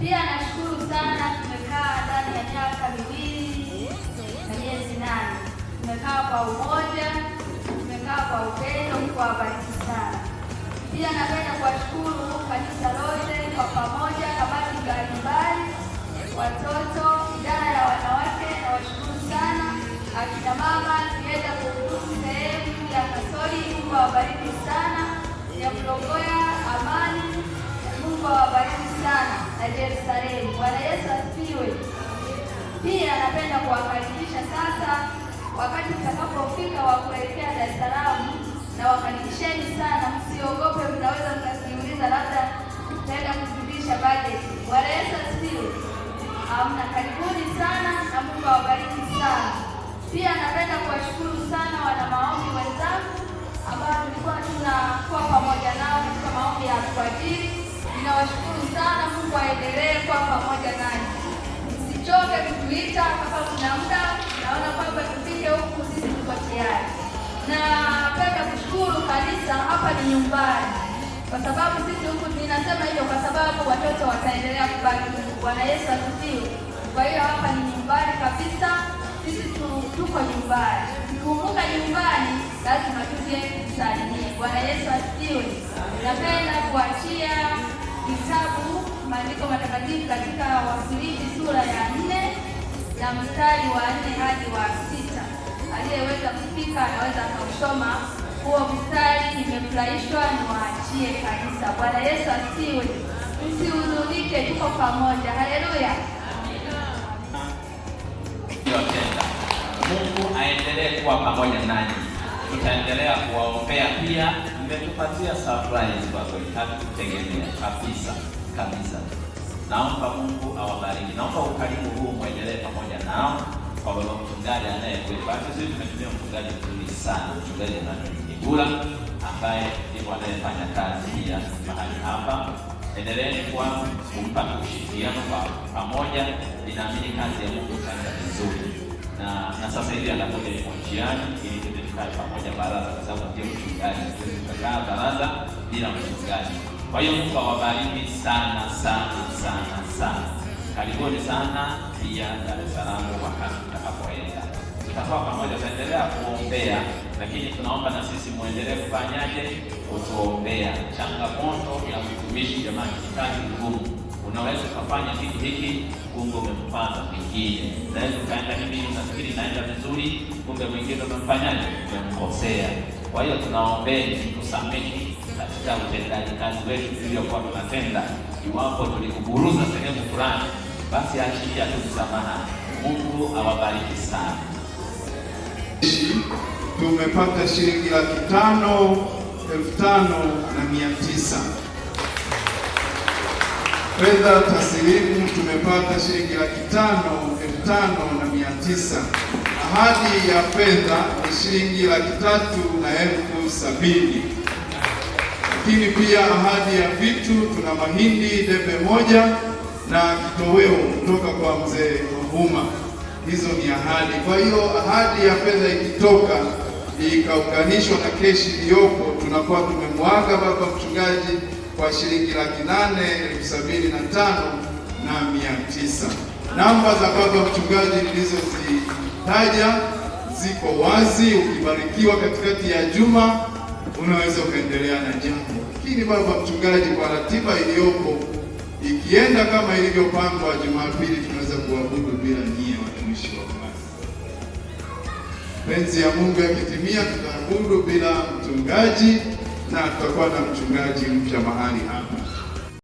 Pia nashukuru sana, tumekaa ndani ya miaka 2 na miezi 8. Tumekaa kwa umoja, tumekaa kwa upendo. Mungu awabariki sana. Pia napenda kuwashukuru kanisa lote kwa pamoja, kamati mbalimbali, watoto, idara ya wanawake, na washukuru sana. Akina mama tulienda kuhudumu sehemu ya Kasori, Mungu awabariki sana. Ya Mlogoya, Amani, Mungu awabariki sana. Na Yerusalemu, Bwana Yesu asifiwe. Pia napenda kuwakaribisha sasa, wakati mtakapofika wa kuelekea Dar es Salaam, na wakaribisheni sana, msiogope, mnaweza mkasiuliza labda tutaenda kuzidisha bajeti. Bwana Yesu asifiwe. Amna, karibuni sana na Mungu awabariki sana. Pia napenda kuwashukuru sana wana maombi wenzangu ambao tulikuwa tunakuwa pamoja nao katika maombi ya alfajiri. Ninawashukuru sana, Mungu aendelee kuwa pamoja nanyi. Msichoke kutuita kama kuna muda naona kwamba tufike huku, sisi tuko tayari. Na napenda kushukuru kanisa, hapa ni nyumbani. Kwa sababu sisi huku ninasema hivyo kwa sababu watoto wataendelea kubaki huku. Bwana Yesu asifiwe. Kwa hiyo hapa ni nyumbani kabisa. Sisi tuko nyumbani. Tukumbuka nyumbani, lazima tuje kusalimia. Bwana Yesu asifiwe. Napenda kuachia kitabu maandiko matakatifu katika Wafilipi sura ya 4 na mstari wa 4 hadi wa 6. Aliyeweza kufika anaweza kusoma huo mstari. Nimefurahishwa, niwaachie kanisa. Bwana Yesu asifiwe. Msihuzunike, tuko pamoja. Haleluya. Mungu aendelee kuwa pamoja nanyi. Tutaendelea kuwaombea pia. Mmetupatia surprise kwa kweli, hatukutegemea kabisa. Naomba Mungu awabariki. Naomba ukarimu huu muendelee pamoja nao. Kwa baba mchungaji anayekuwepo, hata sisi tumetumia mchungaji mzuri sana, mchungaji Emmanuel Migula, ambaye ndiye anayefanya kazi pia mahali hapa. Endeleeni kwa kumpa ushirikiano kwa pamoja. Ninaamini kazi ya Mungu itaenda vizuri. Na sasa hivi anakuja yuko njiani ili tukae pamoja baraza, kwa sababu ndio mchungaji. Tukakaa baraza bila mchungaji. Kwa hiyo Mungu awabariki sana. Karibuni sana pia Dar es Salaam wakati tutakapoenda. Tutakuwa pamoja, tutaendelea kuombea, lakini tunaomba na sisi muendelee kufanyaje? Kutuombea. Changamoto ya mtumishi jamani, ni kazi ngumu. Unaweza kufanya kitu hiki, Mungu umempanda kingine. Unaweza kaenda hivi unafikiri naenda vizuri, kumbe mwingine umemfanyaje? Umemkosea. Kwa hiyo tunaombeni tusamehe katika utendaji kazi wetu tuliokuwa tunatenda. Iwapo tulikuburuza sehemu fulani, basi achilia tu msamaha. Mungu awabariki sana. Tumepata shilingi 5,500,900. Fedha taslimu tumepata shilingi 5,500,900. Ahadi ya fedha ni shilingi 300,070. Lakini pia ahadi ya vitu, tuna mahindi debe 1 na kitoweo kutoka kwa mzee Mahuma. Hizo ni ahadi. Kwa hiyo ahadi ya fedha ikitoka ikaunganishwa na keshi iliyopo, tunakuwa tumemwaga baba mchungaji kwa shilingi 875,900. Namba za baba mchungaji nilizozitaja ziko wazi. Ukibarikiwa katikati ya juma unaweza ukaendelea na jambo. Lakini baba mchungaji, kwa ratiba iliyopo, ikienda kama ilivyopangwa, Jumapili tunaweza kuabudu bila nyie watumishi wa Bwana. Penzi ya Mungu yakitimia, tutaabudu bila mchungaji na tutakuwa na mchungaji mpya mahali hapa.